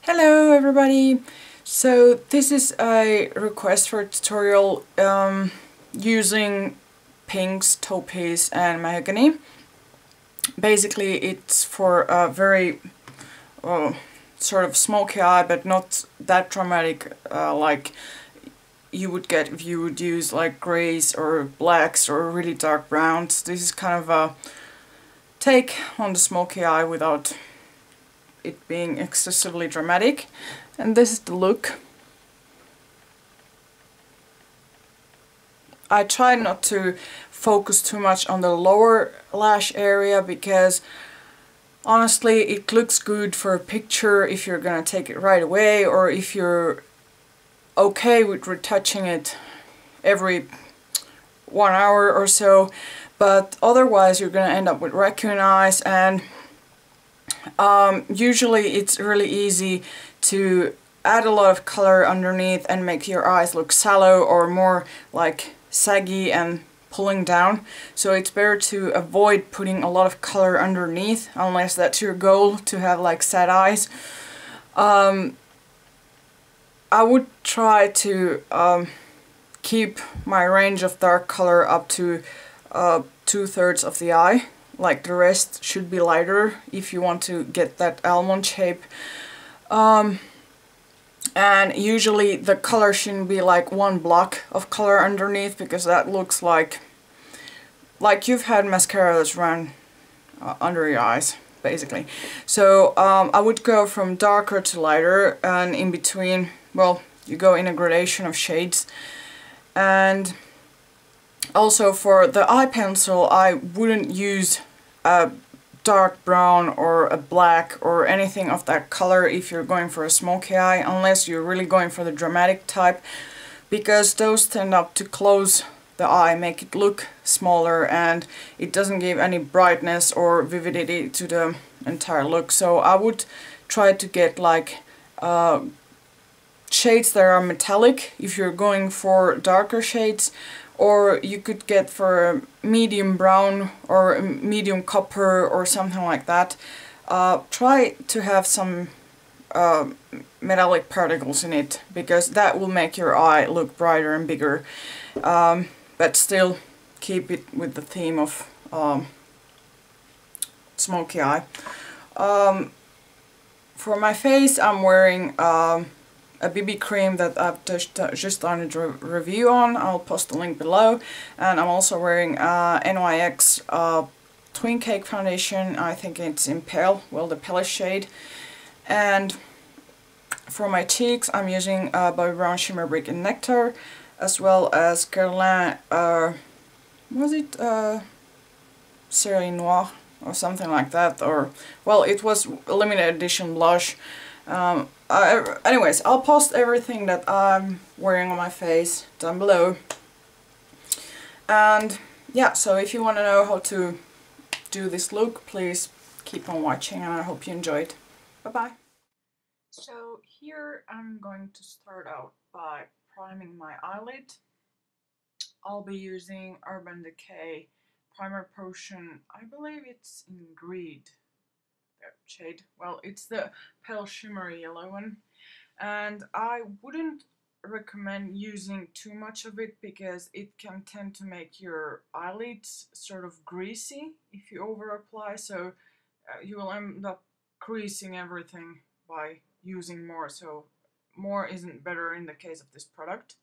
Hello everybody! So this is a request for a tutorial using pinks, taupes and mahogany. Basically it's for a very sort of smoky eye, but not that dramatic like you would get if you would use like greys or blacks or really dark browns. This is kind of a take on the smoky eye without it being excessively dramatic. And this is the look. I try not to focus too much on the lower lash area because honestly it looks good for a picture if you're gonna take it right away, or if you're okay with retouching it every 1 hour or so, but otherwise you're gonna end up with raccoon eyes. And usually it's really easy to add a lot of color underneath and make your eyes look sallow or more like saggy and pulling down. So it's better to avoid putting a lot of color underneath unless that's your goal, to have like sad eyes. I would try to keep my range of dark color up to 2/3 of the eye. Like the rest should be lighter if you want to get that almond shape. And usually the color shouldn't be like one block of color underneath, because that looks like you've had mascara that's run under your eyes, basically. So I would go from darker to lighter, and in between, well, you go in a gradation of shades. And also for the eye pencil, I wouldn't use a dark brown or a black or anything of that color if you're going for a smoky eye, unless you're really going for the dramatic type, because those tend up to close the eye, make it look smaller, and it doesn't give any brightness or vividity to the entire look. So I would try to get like shades that are metallic if you're going for darker shades, or you could get for medium brown or medium copper or something like that. Try to have some metallic particles in it, because that will make your eye look brighter and bigger, but still keep it with the theme of smoky eye. For my face, I'm wearing a BB cream that I've just done a review on. I'll post the link below. And I'm also wearing NYX Twin Cake Foundation. I think it's in Pale, well, the palette shade. And for my cheeks, I'm using Bobbi Brown Shimmer Brick and Nectar, as well as Guerlain, was it Serie Noire or something like that, or, well, it was a limited edition blush. Anyways, I'll post everything that I'm wearing on my face down below. And yeah, so if you want to know how to do this look, please keep on watching, and I hope you enjoyed. Bye bye. So here I'm going to start out by priming my eyelid. I'll be using Urban Decay Primer Potion. I believe it's in Greed shade. Well, it's the pale shimmery yellow one, and I wouldn't recommend using too much of it because it can tend to make your eyelids sort of greasy if you over apply, so you will end up creasing everything by using more, so more isn't better in the case of this product.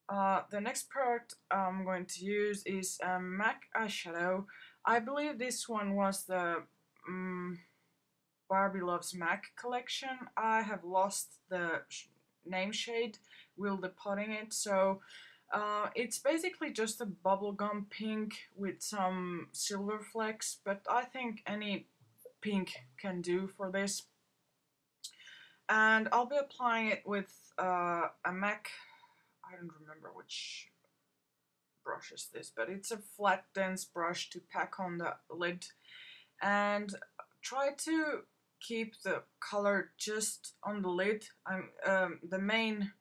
The next product I'm going to use is a MAC eyeshadow. I believe this one was the Barbie Loves MAC collection. I have lost the name shade while depotting it, so it's basically just a bubblegum pink with some silver flecks, but I think any pink can do for this. And I'll be applying it with a MAC, I don't remember which brush is this, but it's a flat dense brush to pack on the lid, and try to keep the color just on the lid. The main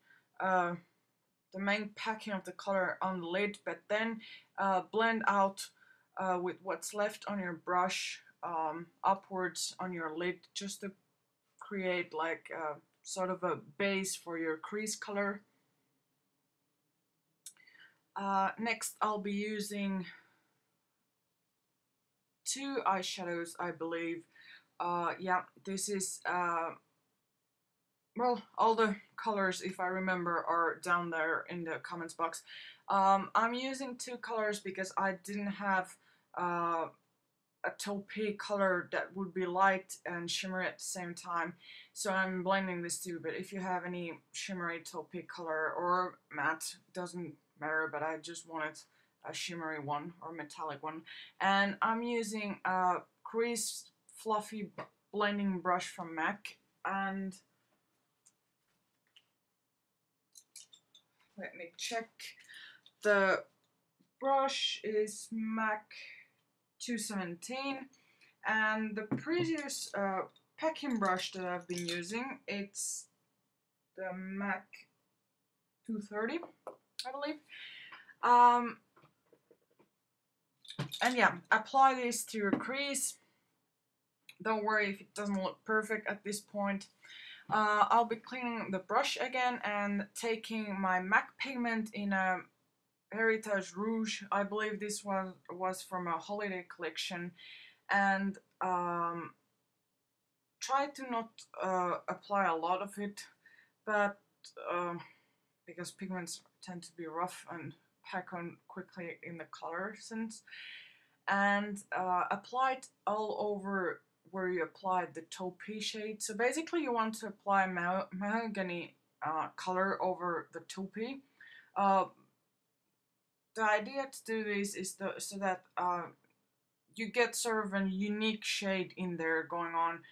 packing of the color on the lid, but then blend out with what's left on your brush upwards on your lid, just to create like sort of a base for your crease color. Next I'll be using two eyeshadows, I believe. Yeah, this is well, all the colors, if I remember, are down there in the comments box. I'm using two colors because I didn't have a taupe color that would be light and shimmery at the same time, so I'm blending these two. But if you have any shimmery taupe color or matte, doesn't matter, but I just wanted a shimmery one or metallic one. And I'm using a Crease fluffy blending brush from MAC, and let me check. The brush is MAC 217, and the previous packing brush that I've been using, it's the MAC 230, I believe. And yeah, apply this to your crease. Don't worry if it doesn't look perfect at this point. I'll be cleaning the brush again and taking my MAC pigment in a Heritage Rouge. I believe this was from a holiday collection, and try to not apply a lot of it, but because pigments tend to be rough and pack on quickly in the color sense, and apply it all over where you applied the taupe shade. So basically you want to apply mahogany color over the taupe. The idea to do this is so that you get sort of a unique shade in there going on.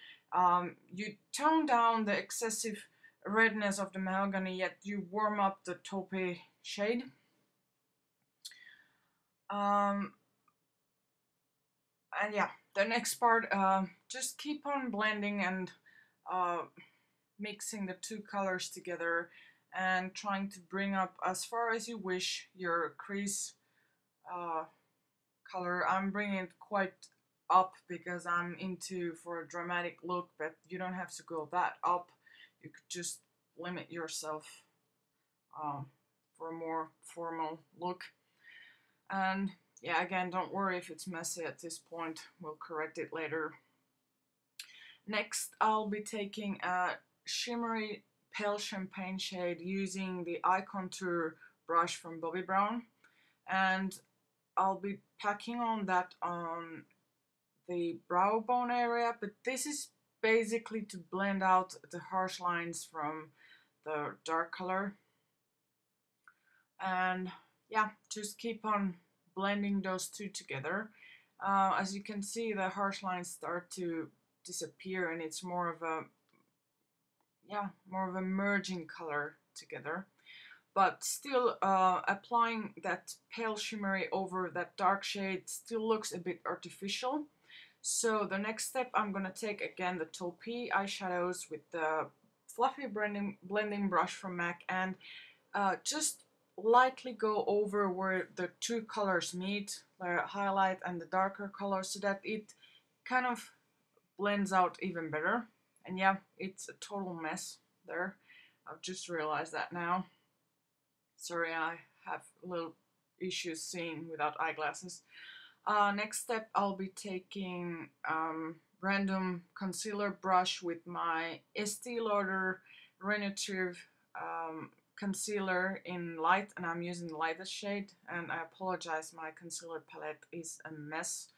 You tone down the excessive redness of the mahogany, yet you warm up the taupe shade. And yeah, the next part, just keep on blending and mixing the two colors together and trying to bring up as far as you wish your crease color. I'm bringing it quite up because I'm into for a dramatic look, but you don't have to go that up. You could just limit yourself for a more formal look. And yeah, again, don't worry if it's messy at this point, we'll correct it later. Next, I'll be taking a shimmery pale champagne shade using the eye contour brush from Bobbi Brown, and I'll be packing on that on the brow bone area, but this is basically to blend out the harsh lines from the dark color. And yeah, just keep on blending those two together. As you can see, the harsh lines start to disappear and it's more of a merging color together. But still, applying that pale shimmery over that dark shade still looks a bit artificial. So the next step, I'm gonna take again the taupe eyeshadows with the fluffy blending brush from MAC, and just lightly go over where the two colors meet, the highlight and the darker color, so that it kind of blends out even better. And yeah, it's a total mess there. I've just realized that now. Sorry, I have little issues seeing without eyeglasses. Next step, I'll be taking random concealer brush with my Estee Lauder Re-Nutriv concealer in light, and I'm using the lightest shade, and I apologize, my concealer palette is a mess.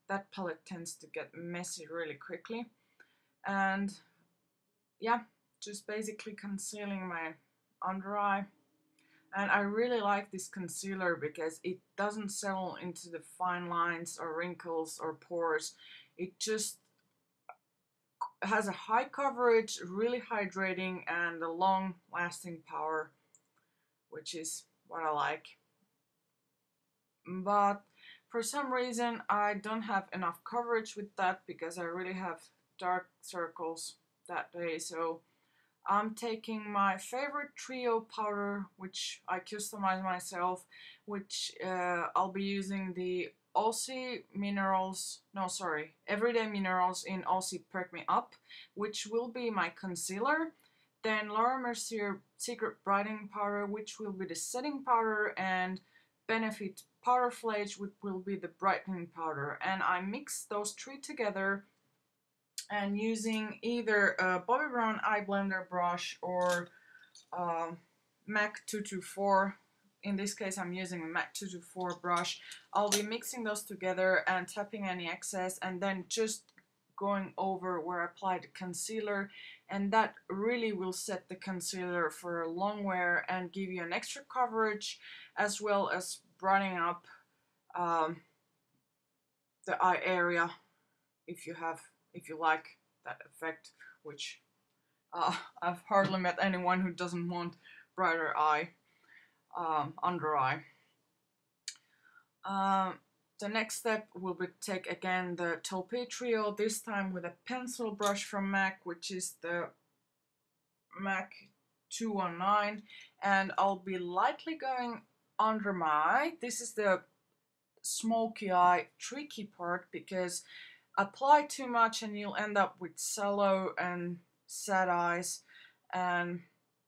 That palette tends to get messy really quickly. And yeah, just basically concealing my under eye. And I really like this concealer because it doesn't settle into the fine lines or wrinkles or pores. It just has a high coverage, really hydrating, and a long lasting power, which is what I like. But for some reason I don't have enough coverage with that because I really have dark circles that day. So I'm taking my favorite trio powder, which I customize myself, which I'll be using the Aussie Minerals, no sorry, Everyday Minerals in Aussie Perk Me Up, which will be my concealer. Then Laura Mercier Secret Brightening Powder, which will be the setting powder, and Benefit Powderflage, which will be the brightening powder. And I mix those three together, and using either a Bobbi Brown eye blender brush or MAC 224. In this case, I'm using a MAC 224 brush. I'll be mixing those together and tapping any excess, and then just going over where I applied the concealer, and that really will set the concealer for a long wear and give you an extra coverage, as well as brightening up the eye area if you like that effect, which I've hardly met anyone who doesn't want brighter eye, under eye. The next step will be take again the Taupe trio, this time with a pencil brush from MAC, which is the MAC 219, and I'll be lightly going under my eye. This is the smoky eye tricky part, because apply too much and you'll end up with sallow and sad eyes, and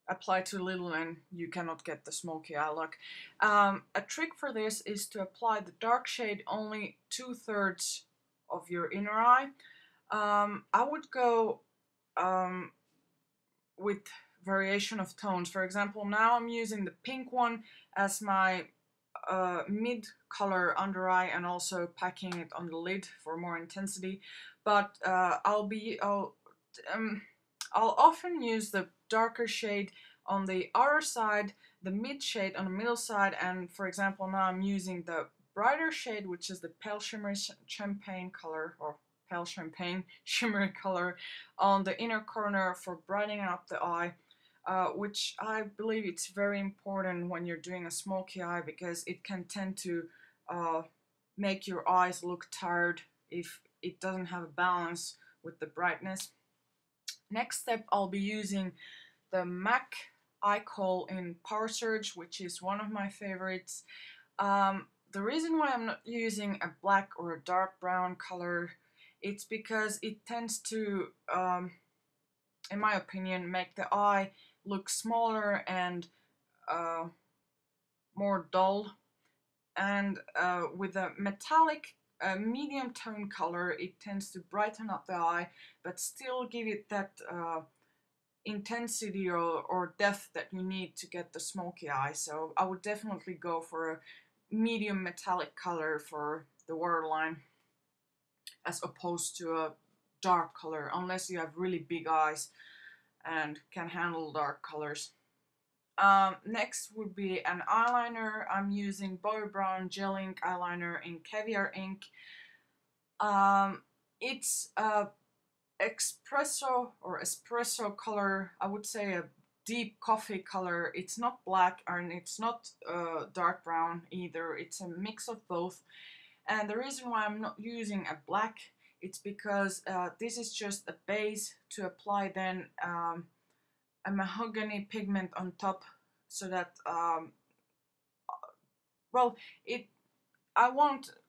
apply too little and you cannot get the smoky eye look. A trick for this is to apply the dark shade only 2/3 of your inner eye. I would go with variation of tones. For example, now I'm using the pink one as my mid color under eye, and also packing it on the lid for more intensity. But I'll often use the darker shade on the outer side, the mid shade on the middle side, and for example now I'm using the brighter shade, which is the pale shimmery champagne color, or pale champagne shimmery color, on the inner corner for brightening up the eye, which I believe it's very important when you're doing a smoky eye, because it can tend to make your eyes look tired if it doesn't have a balance with the brightness. Next step, I'll be using the MAC Eye Kohl in Power Surge, which is one of my favorites. The reason why I'm not using a black or a dark brown color, it's because it tends to, in my opinion, make the eye look smaller and more dull. And with a metallic medium tone color, it tends to brighten up the eye, but still give it that intensity or depth that you need to get the smoky eye. So I would definitely go for a medium metallic color for the waterline, as opposed to a dark color, unless you have really big eyes and can handle dark colors. Next would be an eyeliner. I'm using Bobbi Brown Gel Ink eyeliner in Caviar Ink. It's a espresso color, I would say a deep coffee color. It's not black and it's not dark brown either. It's a mix of both. And the reason why I'm not using a black, it's because this is just a base to apply then a mahogany pigment on top, so that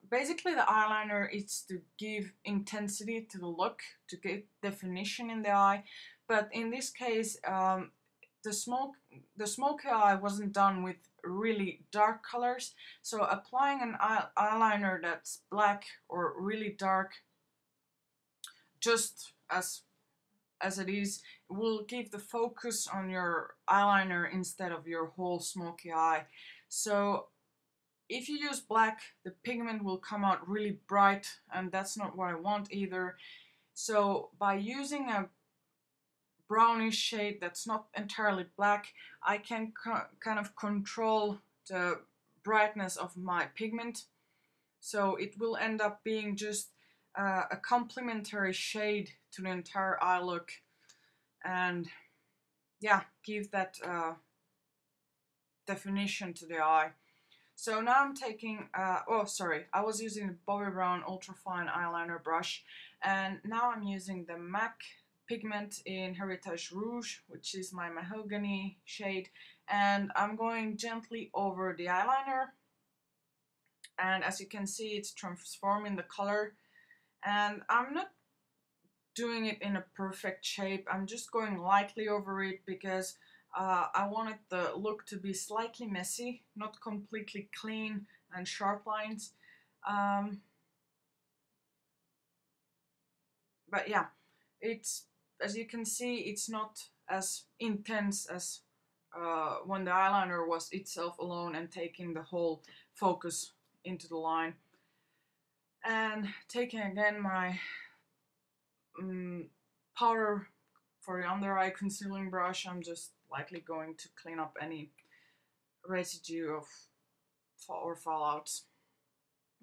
basically the eyeliner is to give intensity to the look, to get definition in the eye. But in this case, the smoky eye wasn't done with really dark colors, so applying an eyeliner that's black or really dark, just as it is, will give the focus on your eyeliner instead of your whole smoky eye. So if you use black, the pigment will come out really bright, and that's not what I want either. So by using a brownish shade that's not entirely black, I can kind of control the brightness of my pigment. So it will end up being just a complementary shade to the entire eye look, and yeah, give that definition to the eye. So now I'm taking, I was using the Bobbi Brown Ultrafine Eyeliner brush, and now I'm using the MAC pigment in Heritage Rouge, which is my mahogany shade, and I'm going gently over the eyeliner and as you can see, it's transforming the color, and I'm not doing it in a perfect shape. I'm just going lightly over it because I wanted the look to be slightly messy, not completely clean and sharp lines. But yeah, it's, as you can see, it's not as intense as when the eyeliner was itself alone and taking the whole focus into the line. And taking again my powder for the under eye concealing brush, I'm just lightly going to clean up any residue of or fallouts.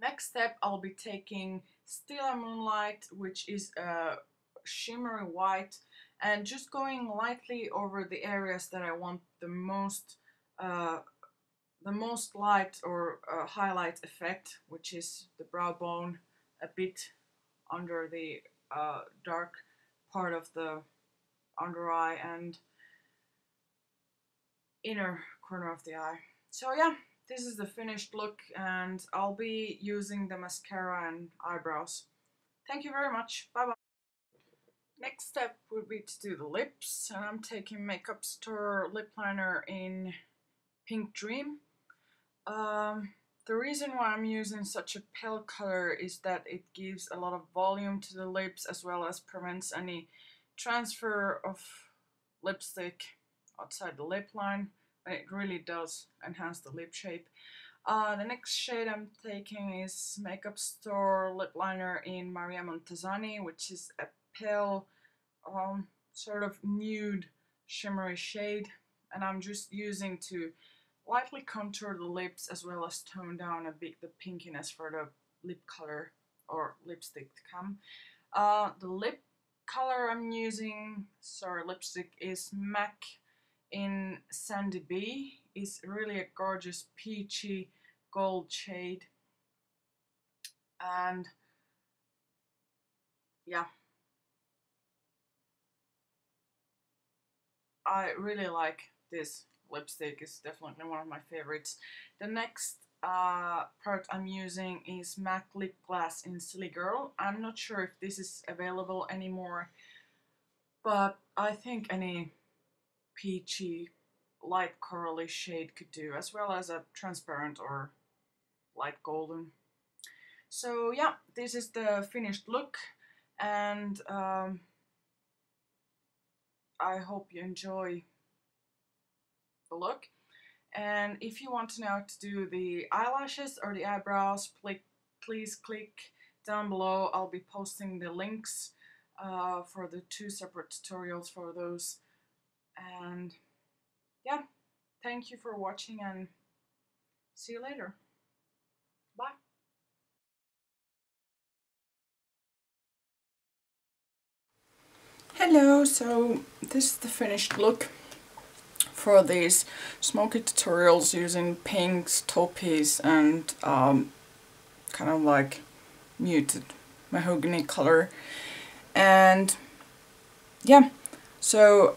Next step, I'll be taking Stila Moonlight, which is a shimmery white, and just going lightly over the areas that I want the most light or highlight effect, which is the brow bone, a bit under the dark part of the under eye and inner corner of the eye. So yeah, this is the finished look, and I'll be using the mascara and eyebrows. Thank you very much. Bye bye. Next step would be to do the lips, and I'm taking Makeup Store lip liner in Pink Dream. The reason why I'm using such a pale color is that it gives a lot of volume to the lips, as well as prevents any transfer of lipstick outside the lip line, and it really does enhance the lip shape. The next shade I'm taking is Makeup Store lip liner in Maria Montesani, which is a pale, sort of nude shimmery shade, and I'm just using to lightly contour the lips as well as tone down a bit the pinkiness for the lip color or lipstick to come. The lip color I'm using, lipstick, is MAC in Sandy B. It's really a gorgeous peachy gold shade, and yeah, I really like this lipstick. It's definitely one of my favorites. The next product I'm using is MAC Lip Glass in Silly Girl. I'm not sure if this is available anymore, but I think any peachy light corally shade could do, as well as a transparent or light golden. So yeah, this is the finished look, and I hope you enjoy the look. And if you want to know how to do the eyelashes or the eyebrows, please click down below. I'll be posting the links for the 2 separate tutorials for those. And yeah, thank you for watching, and see you later. Bye. Hello, so this is the finished look for these smoky tutorials using pinks, taupes, and kind of like muted mahogany color. And yeah, so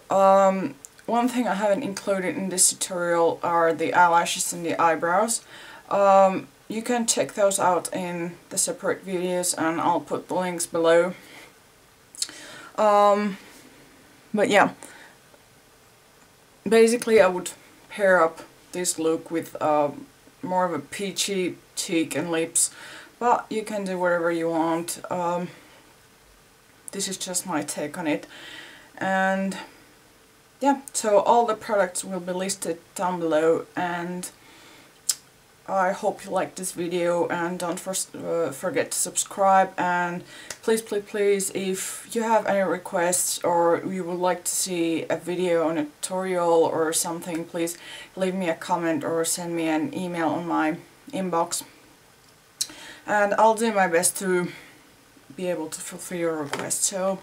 one thing I haven't included in this tutorial are the eyelashes and the eyebrows. You can check those out in the separate videos, and I'll put the links below. But yeah, basically I would pair up this look with more of a peachy cheek and lips, but you can do whatever you want. This is just my take on it. And yeah, so all the products will be listed down below, and I hope you liked this video, and don't forget to subscribe. And please, if you have any requests or you would like to see a video on a tutorial or something, please leave me a comment or send me an email on my inbox, and I'll do my best to be able to fulfill your request. So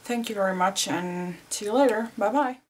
thank you very much, and see you later. Bye bye.